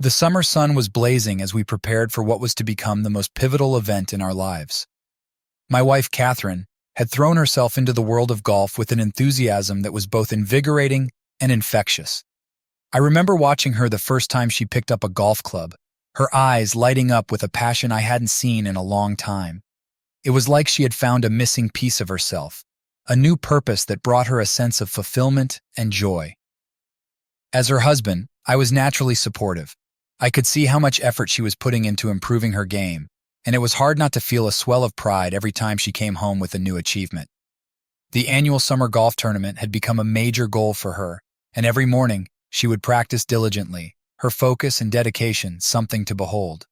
The summer sun was blazing as we prepared for what was to become the most pivotal event in our lives. My wife, Catherine, had thrown herself into the world of golf with an enthusiasm that was both invigorating and infectious. I remember watching her the first time she picked up a golf club, her eyes lighting up with a passion I hadn't seen in a long time. It was like she had found a missing piece of herself, a new purpose that brought her a sense of fulfillment and joy. As her husband, I was naturally supportive. I could see how much effort she was putting into improving her game, and it was hard not to feel a swell of pride every time she came home with a new achievement. The annual summer golf tournament had become a major goal for her, and every morning she would practice diligently, her focus and dedication something to behold.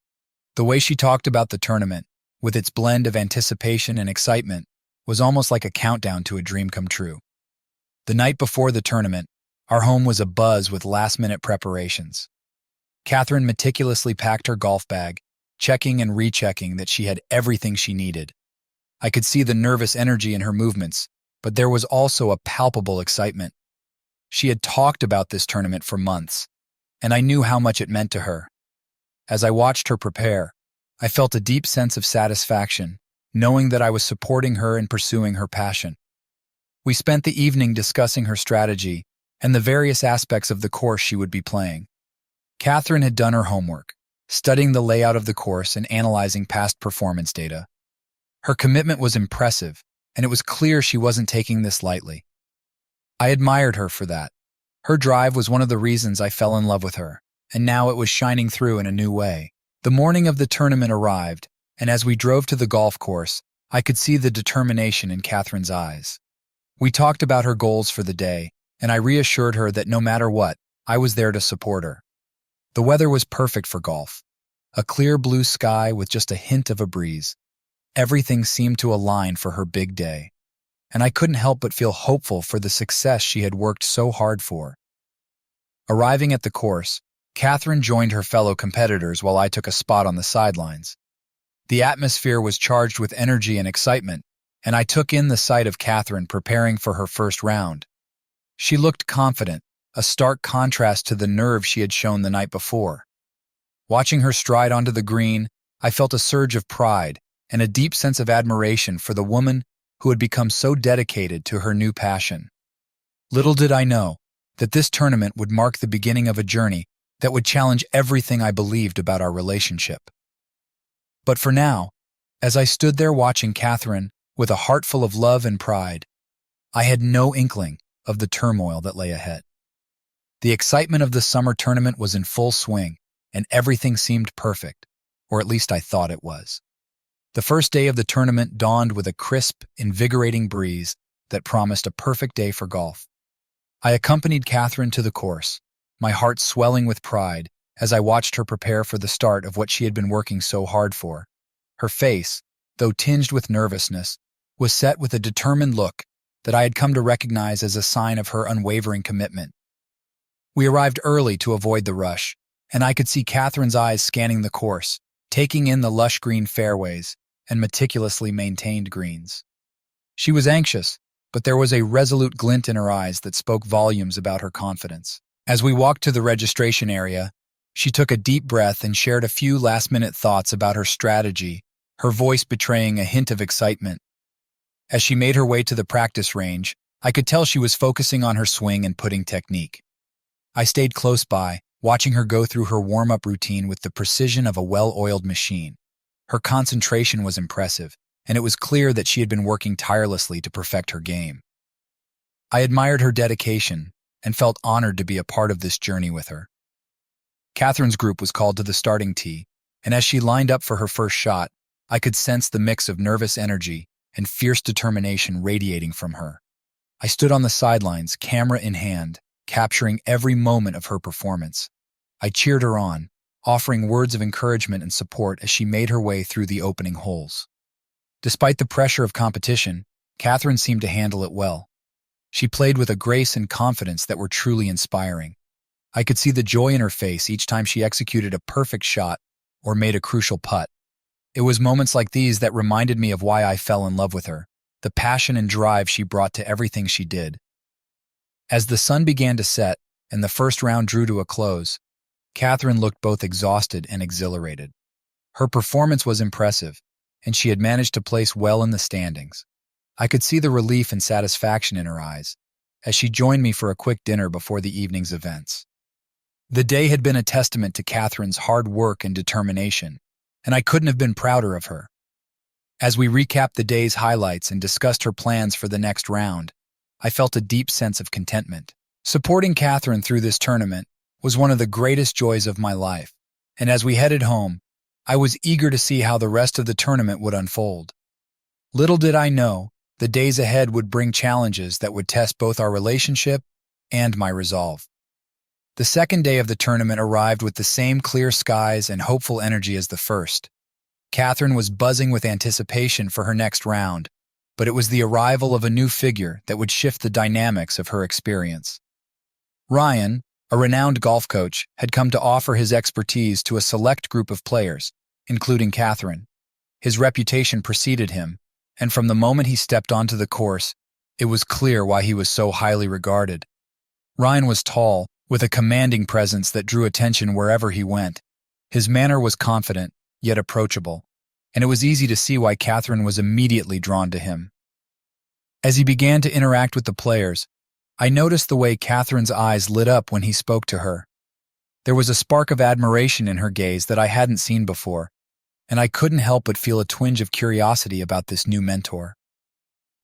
The way she talked about the tournament, with its blend of anticipation and excitement, was almost like a countdown to a dream come true. The night before the tournament, our home was abuzz with last-minute preparations. Catherine meticulously packed her golf bag, checking and rechecking that she had everything she needed. I could see the nervous energy in her movements, but there was also a palpable excitement. She had talked about this tournament for months, and I knew how much it meant to her. As I watched her prepare, I felt a deep sense of satisfaction, knowing that I was supporting her in pursuing her passion. We spent the evening discussing her strategy and the various aspects of the course she would be playing. Catherine had done her homework, studying the layout of the course and analyzing past performance data. Her commitment was impressive, and it was clear she wasn't taking this lightly. I admired her for that. Her drive was one of the reasons I fell in love with her, and now it was shining through in a new way. The morning of the tournament arrived, and as we drove to the golf course, I could see the determination in Catherine's eyes. We talked about her goals for the day, and I reassured her that no matter what, I was there to support her. The weather was perfect for golf. A clear blue sky with just a hint of a breeze. Everything seemed to align for her big day, and I couldn't help but feel hopeful for the success she had worked so hard for. Arriving at the course, Catherine joined her fellow competitors while I took a spot on the sidelines. The atmosphere was charged with energy and excitement, and I took in the sight of Catherine preparing for her first round. She looked confident, a stark contrast to the nerve she had shown the night before. Watching her stride onto the green, I felt a surge of pride and a deep sense of admiration for the woman who had become so dedicated to her new passion. Little did I know that this tournament would mark the beginning of a journey that would challenge everything I believed about our relationship. But for now, as I stood there watching Catherine with a heart full of love and pride, I had no inkling of the turmoil that lay ahead. The excitement of the summer tournament was in full swing, and everything seemed perfect, or at least I thought it was. The first day of the tournament dawned with a crisp, invigorating breeze that promised a perfect day for golf. I accompanied Catherine to the course, my heart swelling with pride as I watched her prepare for the start of what she had been working so hard for. Her face, though tinged with nervousness, was set with a determined look that I had come to recognize as a sign of her unwavering commitment. We arrived early to avoid the rush, and I could see Catherine's eyes scanning the course, taking in the lush green fairways and meticulously maintained greens. She was anxious, but there was a resolute glint in her eyes that spoke volumes about her confidence. As we walked to the registration area, she took a deep breath and shared a few last-minute thoughts about her strategy, her voice betraying a hint of excitement. As she made her way to the practice range, I could tell she was focusing on her swing and putting technique. I stayed close by, watching her go through her warm-up routine with the precision of a well-oiled machine. Her concentration was impressive, and it was clear that she had been working tirelessly to perfect her game. I admired her dedication and felt honored to be a part of this journey with her. Catherine's group was called to the starting tee, and as she lined up for her first shot, I could sense the mix of nervous energy and fierce determination radiating from her. I stood on the sidelines, camera in hand, capturing every moment of her performance. I cheered her on, offering words of encouragement and support as she made her way through the opening holes. Despite the pressure of competition, Catherine seemed to handle it well. She played with a grace and confidence that were truly inspiring. I could see the joy in her face each time she executed a perfect shot or made a crucial putt. It was moments like these that reminded me of why I fell in love with her, the passion and drive she brought to everything she did. As the sun began to set and the first round drew to a close, Catherine looked both exhausted and exhilarated. Her performance was impressive, and she had managed to place well in the standings. I could see the relief and satisfaction in her eyes as she joined me for a quick dinner before the evening's events. The day had been a testament to Catherine's hard work and determination, and I couldn't have been prouder of her. As we recapped the day's highlights and discussed her plans for the next round, I felt a deep sense of contentment. Supporting Catherine through this tournament was one of the greatest joys of my life, and as we headed home, I was eager to see how the rest of the tournament would unfold. Little did I know, the days ahead would bring challenges that would test both our relationship and my resolve. The second day of the tournament arrived with the same clear skies and hopeful energy as the first. Catherine was buzzing with anticipation for her next round, but it was the arrival of a new figure that would shift the dynamics of her experience. Ryan, a renowned golf coach, had come to offer his expertise to a select group of players, including Catherine. His reputation preceded him, and from the moment he stepped onto the course, it was clear why he was so highly regarded. Ryan was tall, with a commanding presence that drew attention wherever he went. His manner was confident, yet approachable, and it was easy to see why Catherine was immediately drawn to him. As he began to interact with the players, I noticed the way Catherine's eyes lit up when he spoke to her. There was a spark of admiration in her gaze that I hadn't seen before, and I couldn't help but feel a twinge of curiosity about this new mentor.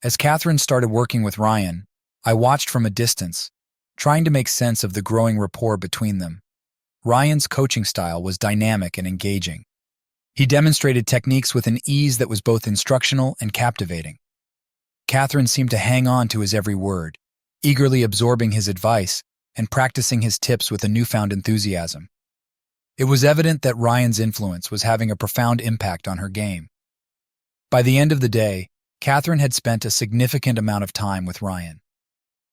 As Catherine started working with Ryan, I watched from a distance, trying to make sense of the growing rapport between them. Ryan's coaching style was dynamic and engaging. He demonstrated techniques with an ease that was both instructional and captivating. Catherine seemed to hang on to his every word, eagerly absorbing his advice and practicing his tips with a newfound enthusiasm. It was evident that Ryan's influence was having a profound impact on her game. By the end of the day, Catherine had spent a significant amount of time with Ryan.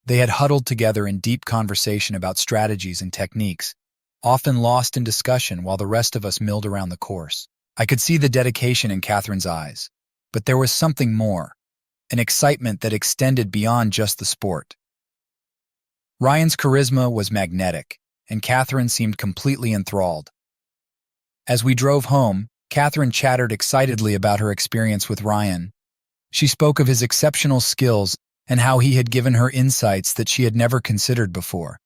They had huddled together in deep conversation about strategies and techniques, often lost in discussion while the rest of us milled around the course. I could see the dedication in Catherine's eyes, but there was something more, an excitement that extended beyond just the sport. Ryan's charisma was magnetic, and Catherine seemed completely enthralled. As we drove home, Catherine chattered excitedly about her experience with Ryan. She spoke of his exceptional skills and how he had given her insights that she had never considered before.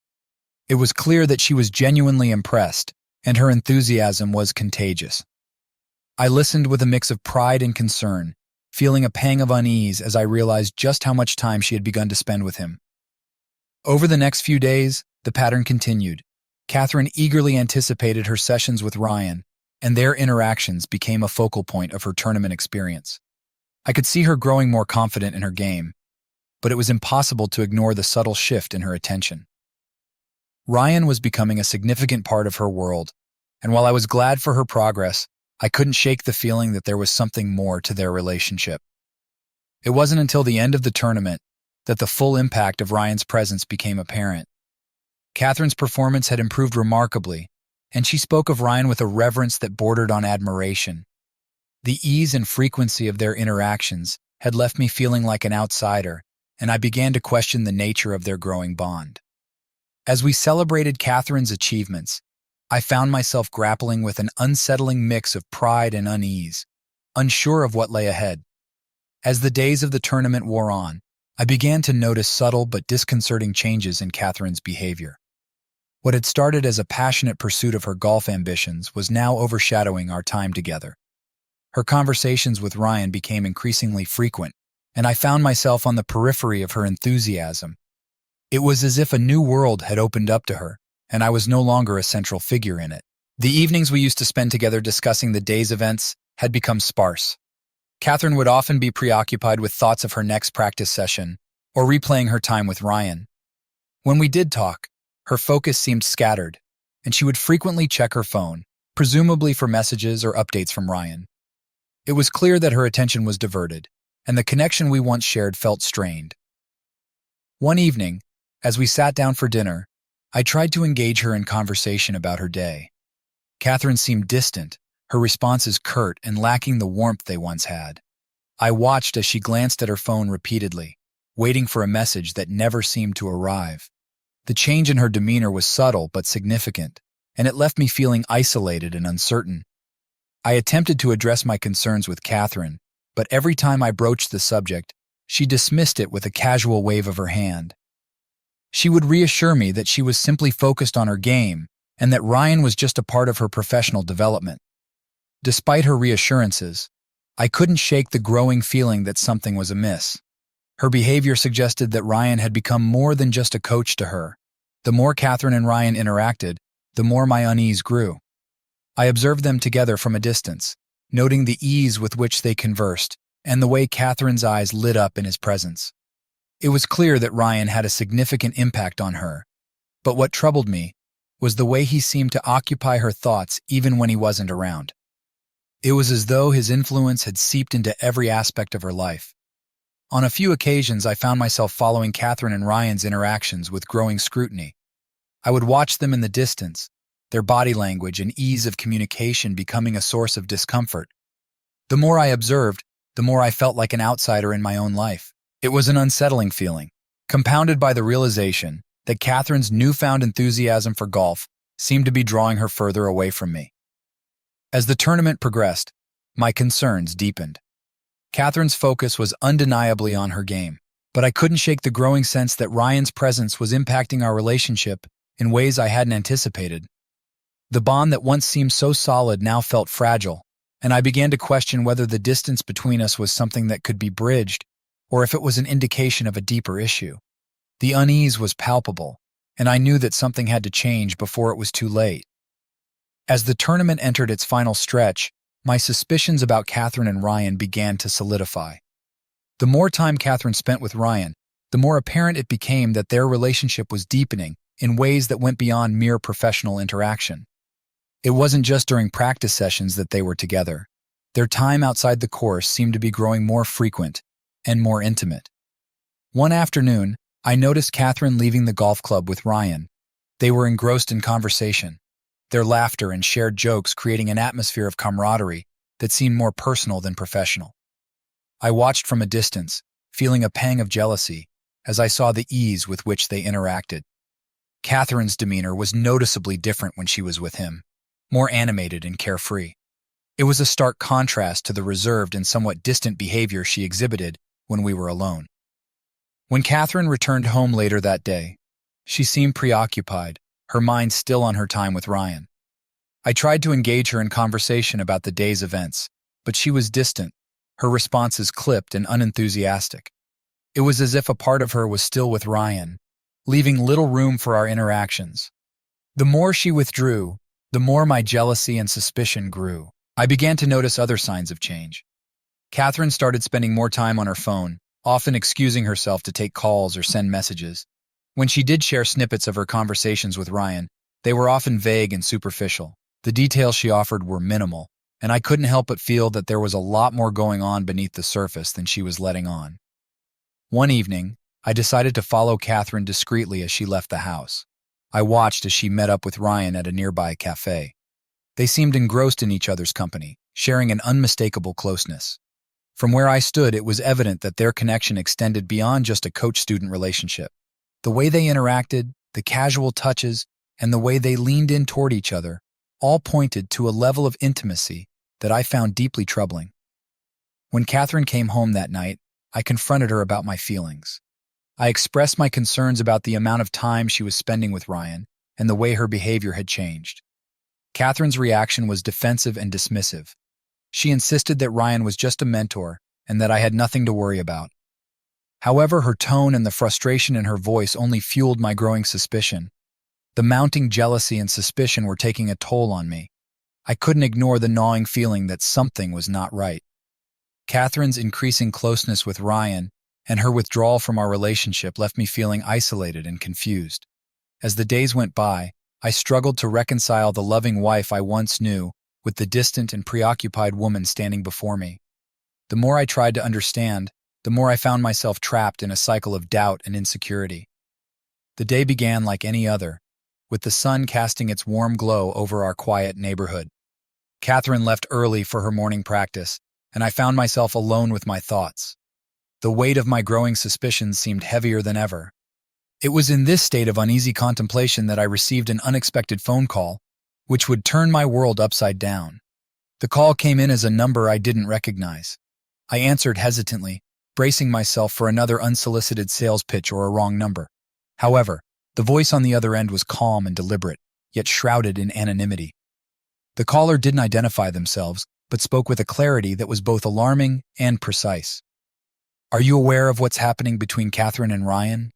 It was clear that she was genuinely impressed, and her enthusiasm was contagious. I listened with a mix of pride and concern, feeling a pang of unease as I realized just how much time she had begun to spend with him. Over the next few days, the pattern continued. Catherine eagerly anticipated her sessions with Ryan, and their interactions became a focal point of her tournament experience. I could see her growing more confident in her game, but it was impossible to ignore the subtle shift in her attention. Ryan was becoming a significant part of her world, and while I was glad for her progress, I couldn't shake the feeling that there was something more to their relationship. It wasn't until the end of the tournament that the full impact of Ryan's presence became apparent. Catherine's performance had improved remarkably, and she spoke of Ryan with a reverence that bordered on admiration. The ease and frequency of their interactions had left me feeling like an outsider, and I began to question the nature of their growing bond. As we celebrated Catherine's achievements, I found myself grappling with an unsettling mix of pride and unease, unsure of what lay ahead. As the days of the tournament wore on, I began to notice subtle but disconcerting changes in Catherine's behavior. What had started as a passionate pursuit of her golf ambitions was now overshadowing our time together. Her conversations with Ryan became increasingly frequent, and I found myself on the periphery of her enthusiasm. It was as if a new world had opened up to her, and I was no longer a central figure in it. The evenings we used to spend together discussing the day's events had become sparse. Catherine would often be preoccupied with thoughts of her next practice session, or replaying her time with Ryan. When we did talk, her focus seemed scattered, and she would frequently check her phone, presumably for messages or updates from Ryan. It was clear that her attention was diverted, and the connection we once shared felt strained. One evening, as we sat down for dinner, I tried to engage her in conversation about her day. Catherine seemed distant, her responses curt and lacking the warmth they once had. I watched as she glanced at her phone repeatedly, waiting for a message that never seemed to arrive. The change in her demeanor was subtle but significant, and it left me feeling isolated and uncertain. I attempted to address my concerns with Catherine, but every time I broached the subject, she dismissed it with a casual wave of her hand. She would reassure me that she was simply focused on her game and that Ryan was just a part of her professional development. Despite her reassurances, I couldn't shake the growing feeling that something was amiss. Her behavior suggested that Ryan had become more than just a coach to her. The more Catherine and Ryan interacted, the more my unease grew. I observed them together from a distance, noting the ease with which they conversed and the way Catherine's eyes lit up in his presence. It was clear that Ryan had a significant impact on her, but what troubled me was the way he seemed to occupy her thoughts even when he wasn't around. It was as though his influence had seeped into every aspect of her life. On a few occasions, I found myself following Catherine and Ryan's interactions with growing scrutiny. I would watch them in the distance, their body language and ease of communication becoming a source of discomfort. The more I observed, the more I felt like an outsider in my own life. It was an unsettling feeling, compounded by the realization that Catherine's newfound enthusiasm for golf seemed to be drawing her further away from me. As the tournament progressed, my concerns deepened. Catherine's focus was undeniably on her game, but I couldn't shake the growing sense that Ryan's presence was impacting our relationship in ways I hadn't anticipated. The bond that once seemed so solid now felt fragile, and I began to question whether the distance between us was something that could be bridged or if it was an indication of a deeper issue. The unease was palpable, and I knew that something had to change before it was too late. As the tournament entered its final stretch, my suspicions about Catherine and Ryan began to solidify. The more time Catherine spent with Ryan, the more apparent it became that their relationship was deepening in ways that went beyond mere professional interaction. It wasn't just during practice sessions that they were together. Their time outside the course seemed to be growing more frequent and more intimate. One afternoon, I noticed Catherine leaving the golf club with Ryan. They were engrossed in conversation, their laughter and shared jokes creating an atmosphere of camaraderie that seemed more personal than professional. I watched from a distance, feeling a pang of jealousy as I saw the ease with which they interacted. Catherine's demeanor was noticeably different when she was with him, more animated and carefree. It was a stark contrast to the reserved and somewhat distant behavior she exhibited when we were alone. When Catherine returned home later that day, she seemed preoccupied, her mind still on her time with Ryan. I tried to engage her in conversation about the day's events, but she was distant, her responses clipped and unenthusiastic. It was as if a part of her was still with Ryan, leaving little room for our interactions. The more she withdrew, the more my jealousy and suspicion grew. I began to notice other signs of change. Catherine started spending more time on her phone, often excusing herself to take calls or send messages. When she did share snippets of her conversations with Ryan, they were often vague and superficial. The details she offered were minimal, and I couldn't help but feel that there was a lot more going on beneath the surface than she was letting on. One evening, I decided to follow Catherine discreetly as she left the house. I watched as she met up with Ryan at a nearby cafe. They seemed engrossed in each other's company, sharing an unmistakable closeness. From where I stood, it was evident that their connection extended beyond just a coach-student relationship. The way they interacted, the casual touches, and the way they leaned in toward each other all pointed to a level of intimacy that I found deeply troubling. When Catherine came home that night, I confronted her about my feelings. I expressed my concerns about the amount of time she was spending with Ryan and the way her behavior had changed. Catherine's reaction was defensive and dismissive. She insisted that Ryan was just a mentor and that I had nothing to worry about. However, her tone and the frustration in her voice only fueled my growing suspicion. The mounting jealousy and suspicion were taking a toll on me. I couldn't ignore the gnawing feeling that something was not right. Catherine's increasing closeness with Ryan and her withdrawal from our relationship left me feeling isolated and confused. As the days went by, I struggled to reconcile the loving wife I once knew with the distant and preoccupied woman standing before me. The more I tried to understand, the more I found myself trapped in a cycle of doubt and insecurity. The day began like any other, with the sun casting its warm glow over our quiet neighborhood. Catherine left early for her morning practice, and I found myself alone with my thoughts. The weight of my growing suspicions seemed heavier than ever. It was in this state of uneasy contemplation that I received an unexpected phone call. which would turn my world upside down. The call came in as a number I didn't recognize. I answered hesitantly, bracing myself for another unsolicited sales pitch or a wrong number. However, the voice on the other end was calm and deliberate, yet shrouded in anonymity. The caller didn't identify themselves, but spoke with a clarity that was both alarming and precise. "Are you aware of what's happening between Catherine and Ryan?"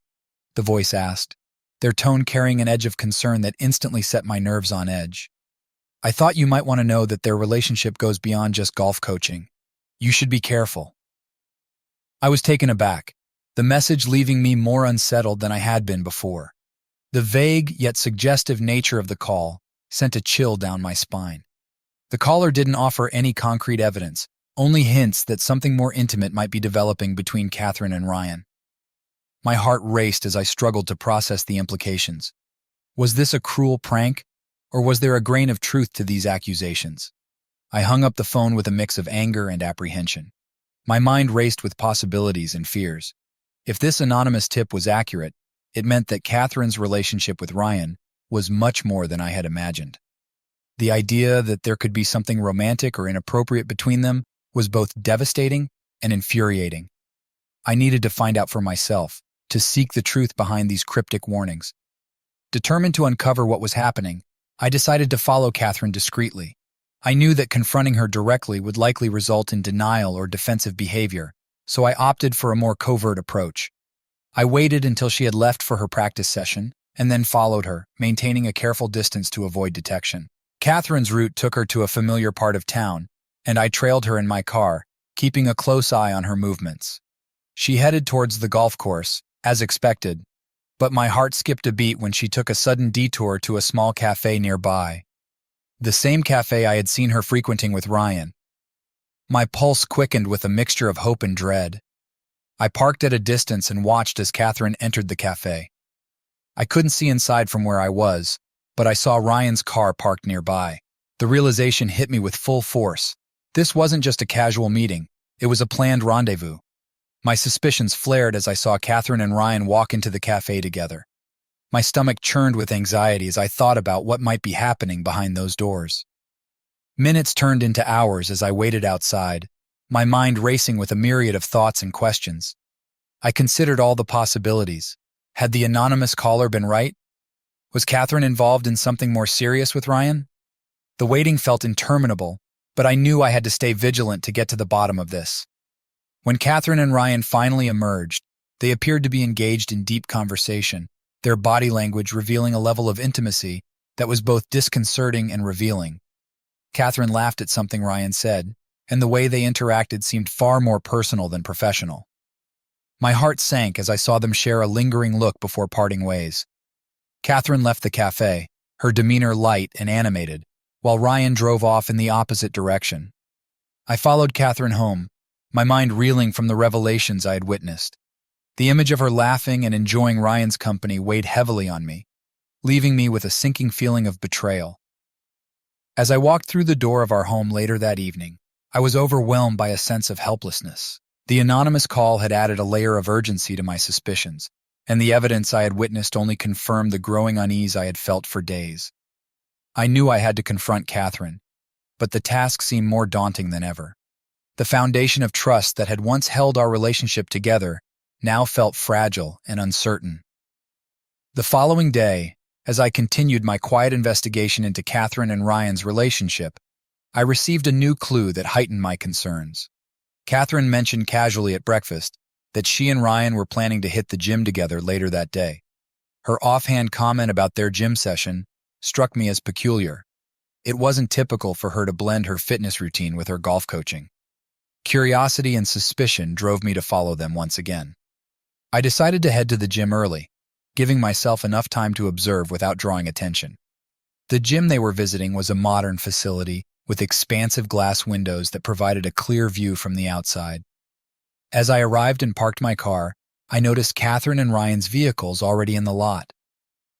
the voice asked, their tone carrying an edge of concern that instantly set my nerves on edge. "I thought you might want to know that their relationship goes beyond just golf coaching. You should be careful." I was taken aback, the message leaving me more unsettled than I had been before. The vague yet suggestive nature of the call sent a chill down my spine. The caller didn't offer any concrete evidence, only hints that something more intimate might be developing between Catherine and Ryan. My heart raced as I struggled to process the implications. Was this a cruel prank, or was there a grain of truth to these accusations? I hung up the phone with a mix of anger and apprehension. My mind raced with possibilities and fears. If this anonymous tip was accurate, it meant that Catherine's relationship with Ryan was much more than I had imagined. The idea that there could be something romantic or inappropriate between them was both devastating and infuriating. I needed to find out for myself, to seek the truth behind these cryptic warnings. Determined to uncover what was happening, I decided to follow Catherine discreetly. I knew that confronting her directly would likely result in denial or defensive behavior, so I opted for a more covert approach. I waited until she had left for her practice session, and then followed her, maintaining a careful distance to avoid detection. Catherine's route took her to a familiar part of town, and I trailed her in my car, keeping a close eye on her movements. She headed towards the golf course, as expected, but my heart skipped a beat when she took a sudden detour to a small cafe nearby. The same cafe I had seen her frequenting with Ryan. My pulse quickened with a mixture of hope and dread. I parked at a distance and watched as Catherine entered the cafe. I couldn't see inside from where I was, but I saw Ryan's car parked nearby. The realization hit me with full force. This wasn't just a casual meeting, it was a planned rendezvous. My suspicions flared as I saw Catherine and Ryan walk into the cafe together. My stomach churned with anxiety as I thought about what might be happening behind those doors. Minutes turned into hours as I waited outside, my mind racing with a myriad of thoughts and questions. I considered all the possibilities. Had the anonymous caller been right? Was Catherine involved in something more serious with Ryan? The waiting felt interminable, but I knew I had to stay vigilant to get to the bottom of this. When Catherine and Ryan finally emerged, they appeared to be engaged in deep conversation, their body language revealing a level of intimacy that was both disconcerting and revealing. Catherine laughed at something Ryan said, and the way they interacted seemed far more personal than professional. My heart sank as I saw them share a lingering look before parting ways. Catherine left the cafe, her demeanor light and animated, while Ryan drove off in the opposite direction. I followed Catherine home, my mind reeling from the revelations I had witnessed. The image of her laughing and enjoying Ryan's company weighed heavily on me, leaving me with a sinking feeling of betrayal. As I walked through the door of our home later that evening, I was overwhelmed by a sense of helplessness. The anonymous call had added a layer of urgency to my suspicions, and the evidence I had witnessed only confirmed the growing unease I had felt for days. I knew I had to confront Catherine, but the task seemed more daunting than ever. The foundation of trust that had once held our relationship together now felt fragile and uncertain. The following day, as I continued my quiet investigation into Catherine and Ryan's relationship, I received a new clue that heightened my concerns. Catherine mentioned casually at breakfast that she and Ryan were planning to hit the gym together later that day. Her offhand comment about their gym session struck me as peculiar. It wasn't typical for her to blend her fitness routine with her golf coaching. Curiosity and suspicion drove me to follow them once again. I decided to head to the gym early, giving myself enough time to observe without drawing attention. The gym they were visiting was a modern facility with expansive glass windows that provided a clear view from the outside. As I arrived and parked my car, I noticed Catherine and Ryan's vehicles already in the lot.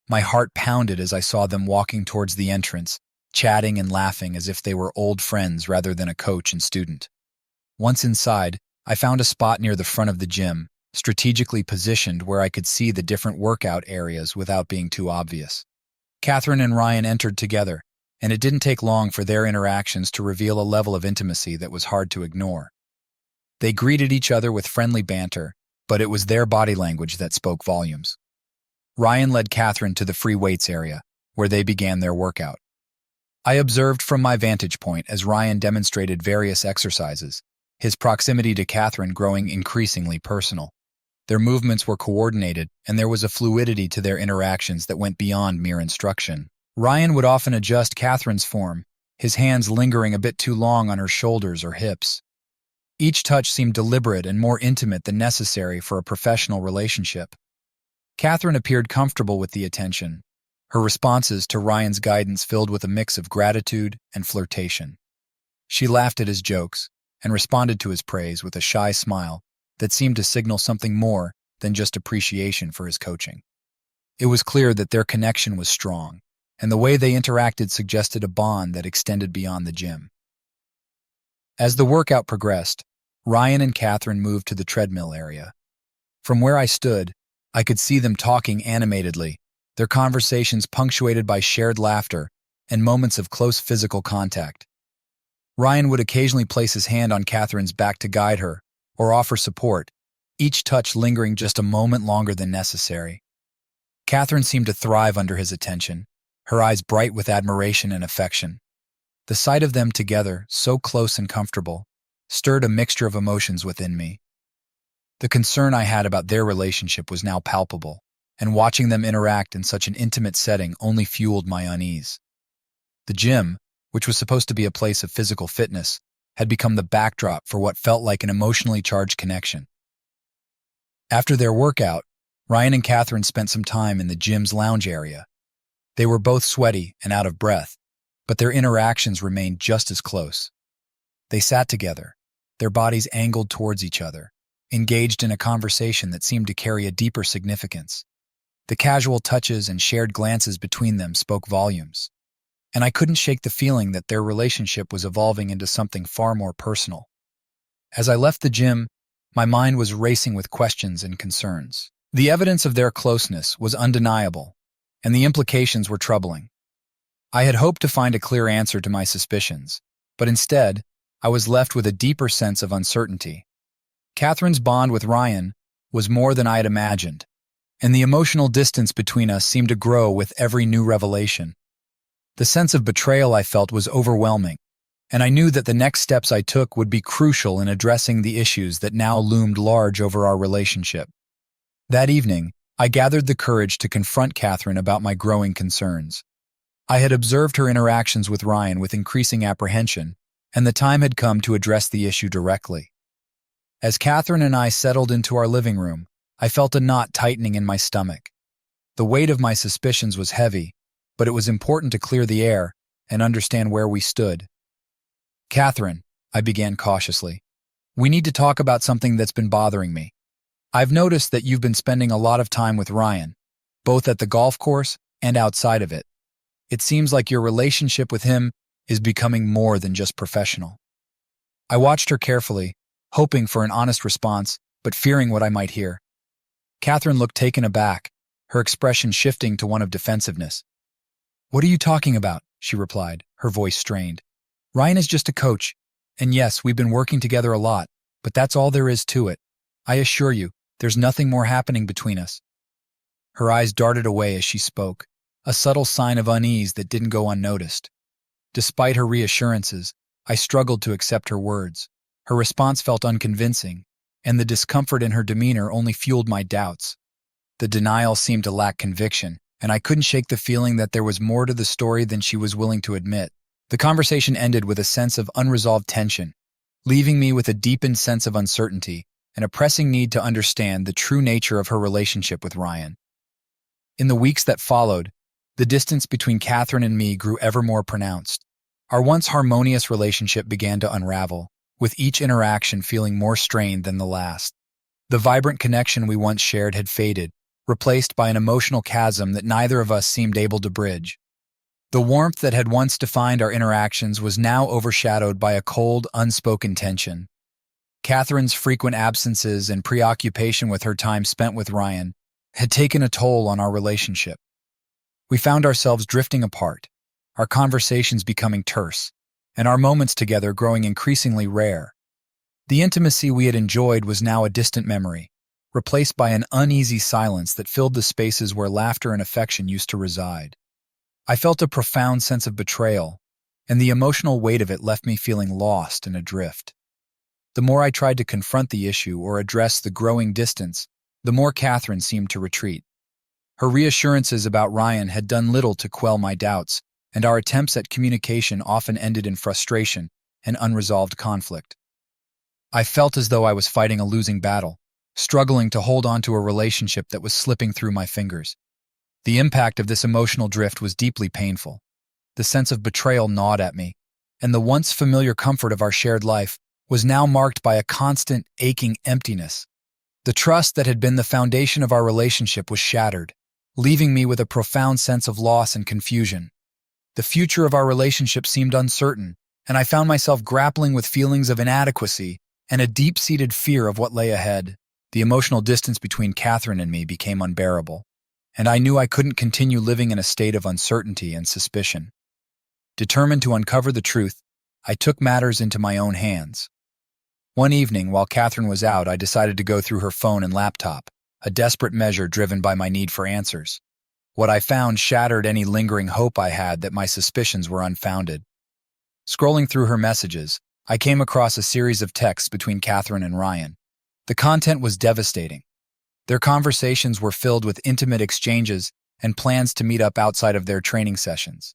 My heart pounded as I saw them walking towards the entrance, chatting and laughing as if they were old friends rather than a coach and student. Once inside, I found a spot near the front of the gym, strategically positioned where I could see the different workout areas without being too obvious. Catherine and Ryan entered together, and it didn't take long for their interactions to reveal a level of intimacy that was hard to ignore. They greeted each other with friendly banter, but it was their body language that spoke volumes. Ryan led Catherine to the free weights area, where they began their workout. I observed from my vantage point as Ryan demonstrated various exercises, his proximity to Catherine growing increasingly personal. Their movements were coordinated, and there was a fluidity to their interactions that went beyond mere instruction. Ryan would often adjust Catherine's form, his hands lingering a bit too long on her shoulders or hips. Each touch seemed deliberate and more intimate than necessary for a professional relationship. Catherine appeared comfortable with the attention, her responses to Ryan's guidance filled with a mix of gratitude and flirtation. She laughed at his jokes and responded to his praise with a shy smile that seemed to signal something more than just appreciation for his coaching. It was clear that their connection was strong, and the way they interacted suggested a bond that extended beyond the gym. As the workout progressed, Ryan and Catherine moved to the treadmill area. From where I stood, I could see them talking animatedly, their conversations punctuated by shared laughter and moments of close physical contact. Ryan would occasionally place his hand on Catherine's back to guide her or offer support, each touch lingering just a moment longer than necessary. Catherine seemed to thrive under his attention, her eyes bright with admiration and affection. The sight of them together, so close and comfortable, stirred a mixture of emotions within me. The concern I had about their relationship was now palpable, and watching them interact in such an intimate setting only fueled my unease. The gym, which was supposed to be a place of physical fitness, had become the backdrop for what felt like an emotionally charged connection. After their workout, Ryan and Catherine spent some time in the gym's lounge area. They were both sweaty and out of breath, but their interactions remained just as close. They sat together, their bodies angled towards each other, engaged in a conversation that seemed to carry a deeper significance. The casual touches and shared glances between them spoke volumes, and I couldn't shake the feeling that their relationship was evolving into something far more personal. As I left the gym, my mind was racing with questions and concerns. The evidence of their closeness was undeniable, and the implications were troubling. I had hoped to find a clear answer to my suspicions, but instead, I was left with a deeper sense of uncertainty. Catherine's bond with Ryan was more than I had imagined, and the emotional distance between us seemed to grow with every new revelation. The sense of betrayal I felt was overwhelming, and I knew that the next steps I took would be crucial in addressing the issues that now loomed large over our relationship. That evening, I gathered the courage to confront Catherine about my growing concerns. I had observed her interactions with Ryan with increasing apprehension, and the time had come to address the issue directly. As Catherine and I settled into our living room, I felt a knot tightening in my stomach. The weight of my suspicions was heavy, but it was important to clear the air and understand where we stood. "Catherine," I began cautiously, "we need to talk about something that's been bothering me. I've noticed that you've been spending a lot of time with Ryan, both at the golf course and outside of it. It seems like your relationship with him is becoming more than just professional." I watched her carefully, hoping for an honest response, but fearing what I might hear. Catherine looked taken aback, her expression shifting to one of defensiveness. "What are you talking about?" she replied, her voice strained. "Ryan is just a coach, and yes, we've been working together a lot, but that's all there is to it. I assure you, there's nothing more happening between us." Her eyes darted away as she spoke, a subtle sign of unease that didn't go unnoticed. Despite her reassurances, I struggled to accept her words. Her response felt unconvincing, and the discomfort in her demeanor only fueled my doubts. The denial seemed to lack conviction, and I couldn't shake the feeling that there was more to the story than she was willing to admit. The conversation ended with a sense of unresolved tension, leaving me with a deepened sense of uncertainty and a pressing need to understand the true nature of her relationship with Ryan. In the weeks that followed, the distance between Catherine and me grew ever more pronounced. Our once harmonious relationship began to unravel, with each interaction feeling more strained than the last. The vibrant connection we once shared had faded, replaced by an emotional chasm that neither of us seemed able to bridge. The warmth that had once defined our interactions was now overshadowed by a cold, unspoken tension. Catherine's frequent absences and preoccupation with her time spent with Ryan had taken a toll on our relationship. We found ourselves drifting apart, our conversations becoming terse, and our moments together growing increasingly rare. The intimacy we had enjoyed was now a distant memory, replaced by an uneasy silence that filled the spaces where laughter and affection used to reside. I felt a profound sense of betrayal, and the emotional weight of it left me feeling lost and adrift. The more I tried to confront the issue or address the growing distance, the more Catherine seemed to retreat. Her reassurances about Ryan had done little to quell my doubts, and our attempts at communication often ended in frustration and unresolved conflict. I felt as though I was fighting a losing battle, struggling to hold on to a relationship that was slipping through my fingers. The impact of this emotional drift was deeply painful. The sense of betrayal gnawed at me, and the once familiar comfort of our shared life was now marked by a constant, aching emptiness. The trust that had been the foundation of our relationship was shattered, leaving me with a profound sense of loss and confusion. The future of our relationship seemed uncertain, and I found myself grappling with feelings of inadequacy and a deep-seated fear of what lay ahead. The emotional distance between Catherine and me became unbearable, and I knew I couldn't continue living in a state of uncertainty and suspicion. Determined to uncover the truth, I took matters into my own hands. One evening, while Catherine was out, I decided to go through her phone and laptop, a desperate measure driven by my need for answers. What I found shattered any lingering hope I had that my suspicions were unfounded. Scrolling through her messages, I came across a series of texts between Catherine and Ryan. The content was devastating. Their conversations were filled with intimate exchanges and plans to meet up outside of their training sessions.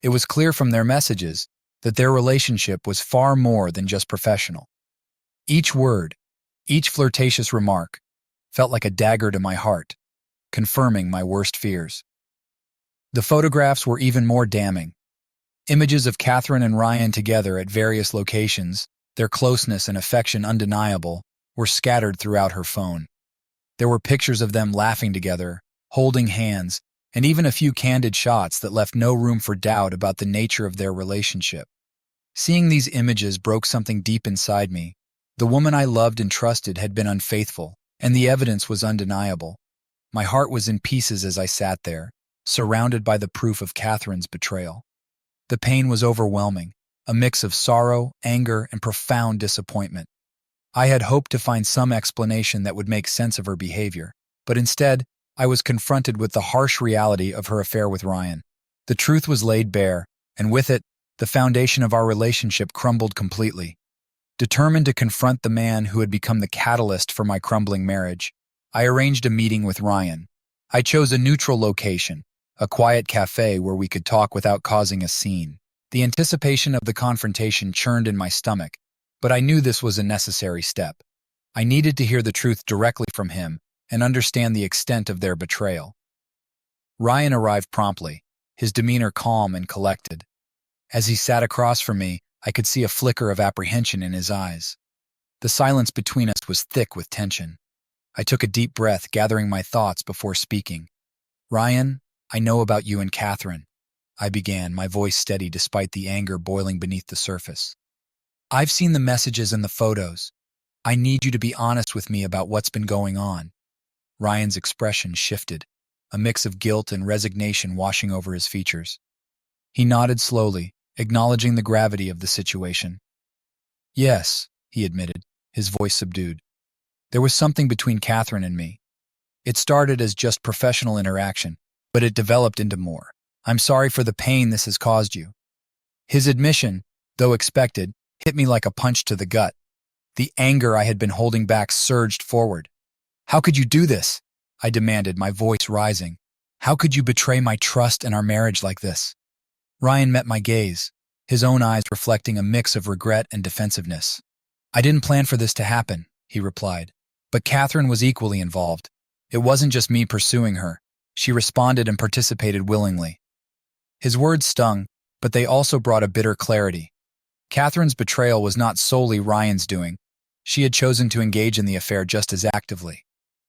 It was clear from their messages that their relationship was far more than just professional. Each word, each flirtatious remark, felt like a dagger to my heart, confirming my worst fears. The photographs were even more damning. Images of Catherine and Ryan together at various locations, their closeness and affection undeniable, were scattered throughout her phone. There were pictures of them laughing together, holding hands, and even a few candid shots that left no room for doubt about the nature of their relationship. Seeing these images broke something deep inside me. The woman I loved and trusted had been unfaithful, and the evidence was undeniable. My heart was in pieces as I sat there, surrounded by the proof of Catherine's betrayal. The pain was overwhelming, a mix of sorrow, anger, and profound disappointment. I had hoped to find some explanation that would make sense of her behavior, but instead, I was confronted with the harsh reality of her affair with Ryan. The truth was laid bare, and with it, the foundation of our relationship crumbled completely. Determined to confront the man who had become the catalyst for my crumbling marriage, I arranged a meeting with Ryan. I chose a neutral location, a quiet cafe where we could talk without causing a scene. The anticipation of the confrontation churned in my stomach, but I knew this was a necessary step. I needed to hear the truth directly from him and understand the extent of their betrayal. Ryan arrived promptly, his demeanor calm and collected. As he sat across from me, I could see a flicker of apprehension in his eyes. The silence between us was thick with tension. I took a deep breath, gathering my thoughts before speaking. "Ryan, I know about you and Catherine," I began, my voice steady despite the anger boiling beneath the surface. "I've seen the messages and the photos. I need you to be honest with me about what's been going on." Ryan's expression shifted, a mix of guilt and resignation washing over his features. He nodded slowly, acknowledging the gravity of the situation. "Yes," he admitted, his voice subdued. "There was something between Catherine and me. It started as just professional interaction, but it developed into more. I'm sorry for the pain this has caused you." His admission, though expected, hit me like a punch to the gut. The anger I had been holding back surged forward. "How could you do this?" I demanded, my voice rising. "How could you betray my trust and our marriage like this?" Ryan met my gaze, his own eyes reflecting a mix of regret and defensiveness. "I didn't plan for this to happen," he replied. "But Catherine was equally involved. It wasn't just me pursuing her. She responded and participated willingly." His words stung, but they also brought a bitter clarity. Catherine's betrayal was not solely Ryan's doing. She had chosen to engage in the affair just as actively.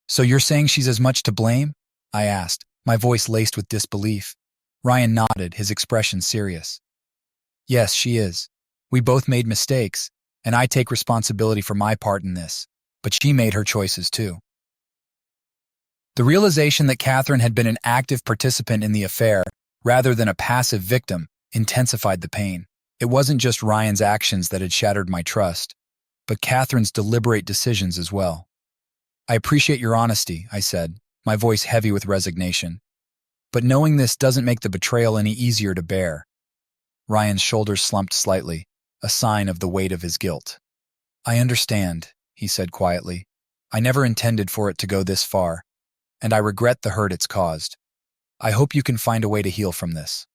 "So you're saying she's as much to blame?" I asked, my voice laced with disbelief. Ryan nodded, his expression serious. "Yes, she is. We both made mistakes, and I take responsibility for my part in this, but she made her choices too." The realization that Catherine had been an active participant in the affair rather than a passive victim, intensified the pain. It wasn't just Ryan's actions that had shattered my trust, but Catherine's deliberate decisions as well. "I appreciate your honesty," I said, my voice heavy with resignation. "But knowing this doesn't make the betrayal any easier to bear." Ryan's shoulders slumped slightly, a sign of the weight of his guilt. "I understand," he said quietly. "I never intended for it to go this far, and I regret the hurt it's caused. I hope you can find a way to heal from this."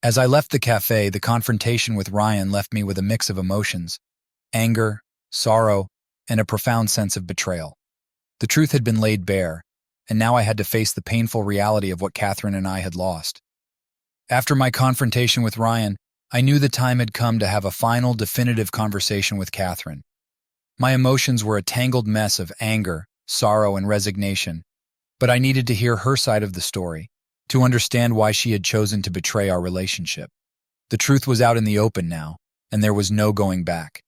As I left the cafe, the confrontation with Ryan left me with a mix of emotions: anger, sorrow, and a profound sense of betrayal. The truth had been laid bare, and now I had to face the painful reality of what Catherine and I had lost. After my confrontation with Ryan, I knew the time had come to have a final, definitive conversation with Catherine. My emotions were a tangled mess of anger, sorrow, and resignation, but I needed to hear her side of the story, to understand why she had chosen to betray our relationship. The truth was out in the open now, and there was no going back.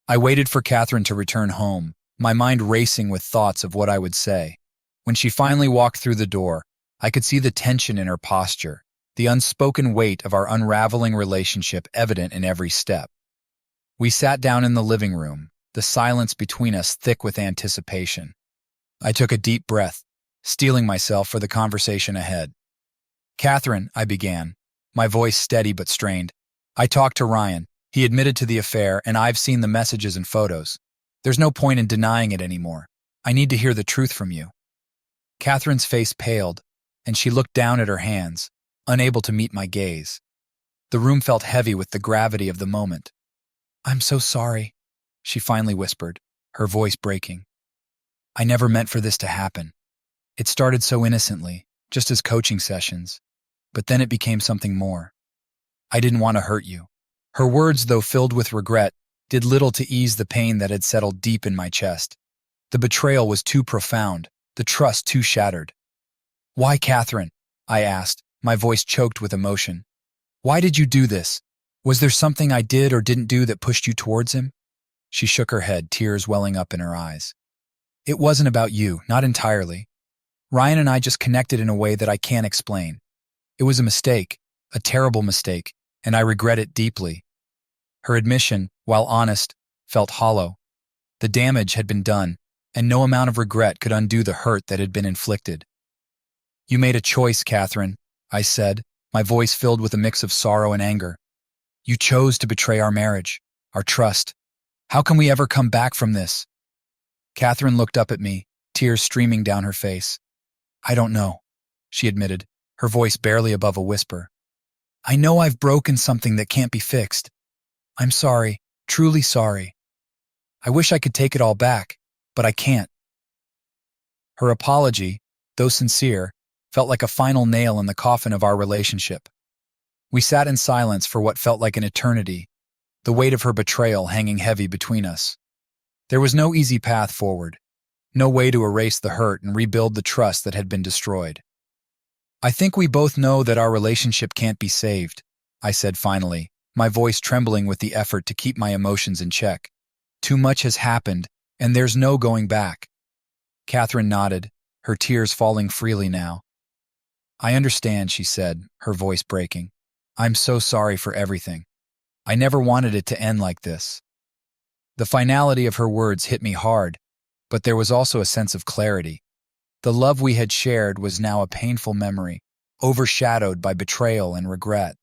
I waited for Catherine to return home, my mind racing with thoughts of what I would say. When she finally walked through the door, I could see the tension in her posture, the unspoken weight of our unraveling relationship evident in every step. We sat down in the living room, the silence between us thick with anticipation. I took a deep breath, steeling myself for the conversation ahead. "Catherine," I began, my voice steady but strained. "I talked to Ryan. He admitted to the affair, and I've seen the messages and photos. There's no point in denying it anymore. I need to hear the truth from you." Catherine's face paled, and she looked down at her hands, unable to meet my gaze. The room felt heavy with the gravity of the moment. "I'm so sorry," she finally whispered, her voice breaking. "I never meant for this to happen. It started so innocently, just as coaching sessions, but then it became something more. I didn't want to hurt you." Her words, though filled with regret, did little to ease the pain that had settled deep in my chest. The betrayal was too profound, the trust too shattered. "Why, Catherine?" I asked, my voice choked with emotion. "Why did you do this? Was there something I did or didn't do that pushed you towards him?" She shook her head, tears welling up in her eyes. "It wasn't about you, not entirely. Ryan and I just connected in a way that I can't explain. It was a mistake, a terrible mistake, and I regret it deeply." Her admission, while honest, felt hollow. The damage had been done, and no amount of regret could undo the hurt that had been inflicted. "You made a choice, Catherine," I said, my voice filled with a mix of sorrow and anger. "You chose to betray our marriage, our trust. How can we ever come back from this?" Catherine looked up at me, tears streaming down her face. "I don't know," she admitted, her voice barely above a whisper. "I know I've broken something that can't be fixed. I'm sorry, truly sorry. I wish I could take it all back, but I can't." Her apology, though sincere, felt like a final nail in the coffin of our relationship. We sat in silence for what felt like an eternity, the weight of her betrayal hanging heavy between us. There was no easy path forward, no way to erase the hurt and rebuild the trust that had been destroyed. "I think we both know that our relationship can't be saved," I said finally, my voice trembling with the effort to keep my emotions in check. "Too much has happened, and there's no going back." Catherine nodded, her tears falling freely now. "I understand," she said, her voice breaking. "I'm so sorry for everything. I never wanted it to end like this." The finality of her words hit me hard, but there was also a sense of clarity. The love we had shared was now a painful memory, overshadowed by betrayal and regret.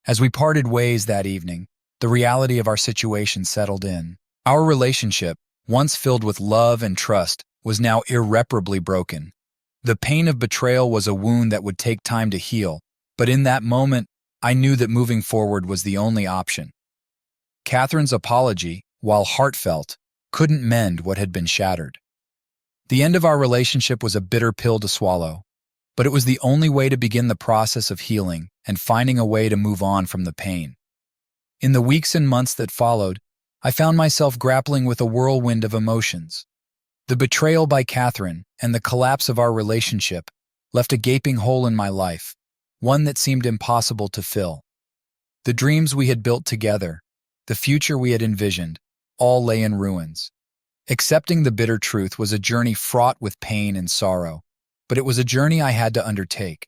As we parted ways that evening, the reality of our situation settled in. Our relationship, once filled with love and trust, was now irreparably broken. The pain of betrayal was a wound that would take time to heal, but in that moment, I knew that moving forward was the only option. Catherine's apology, while heartfelt, couldn't mend what had been shattered. The end of our relationship was a bitter pill to swallow, but it was the only way to begin the process of healing and finding a way to move on from the pain. In the weeks and months that followed, I found myself grappling with a whirlwind of emotions. The betrayal by Catherine and the collapse of our relationship left a gaping hole in my life, one that seemed impossible to fill. The dreams we had built together, the future we had envisioned, all lay in ruins. Accepting the bitter truth was a journey fraught with pain and sorrow, but it was a journey I had to undertake.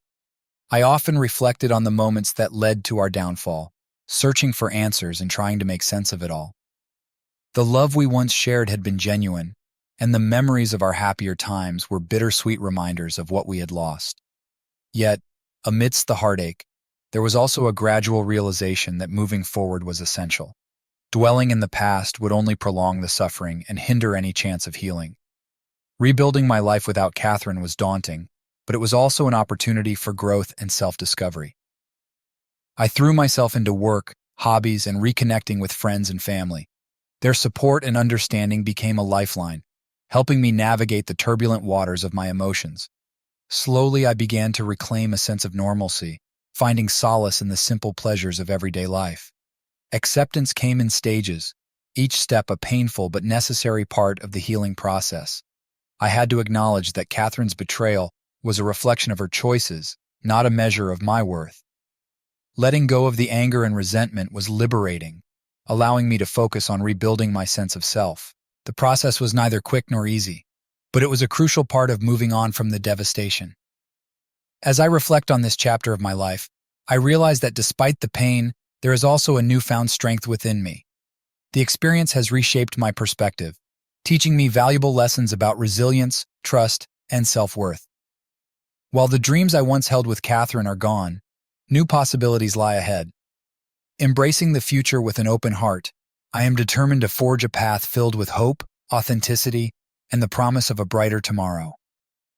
I often reflected on the moments that led to our downfall, searching for answers and trying to make sense of it all. The love we once shared had been genuine, and the memories of our happier times were bittersweet reminders of what we had lost. Yet, amidst the heartache, there was also a gradual realization that moving forward was essential. Dwelling in the past would only prolong the suffering and hinder any chance of healing. Rebuilding my life without Catherine was daunting, but it was also an opportunity for growth and self-discovery. I threw myself into work, hobbies, and reconnecting with friends and family. Their support and understanding became a lifeline, helping me navigate the turbulent waters of my emotions. Slowly, I began to reclaim a sense of normalcy, finding solace in the simple pleasures of everyday life. Acceptance came in stages, each step a painful but necessary part of the healing process. I had to acknowledge that Catherine's betrayal was a reflection of her choices, not a measure of my worth. Letting go of the anger and resentment was liberating, allowing me to focus on rebuilding my sense of self. The process was neither quick nor easy, but it was a crucial part of moving on from the devastation. As I reflect on this chapter of my life, I realize that despite the pain, there is also a newfound strength within me. The experience has reshaped my perspective, teaching me valuable lessons about resilience, trust, and self-worth. While the dreams I once held with Catherine are gone, new possibilities lie ahead. Embracing the future with an open heart, I am determined to forge a path filled with hope, authenticity, and the promise of a brighter tomorrow.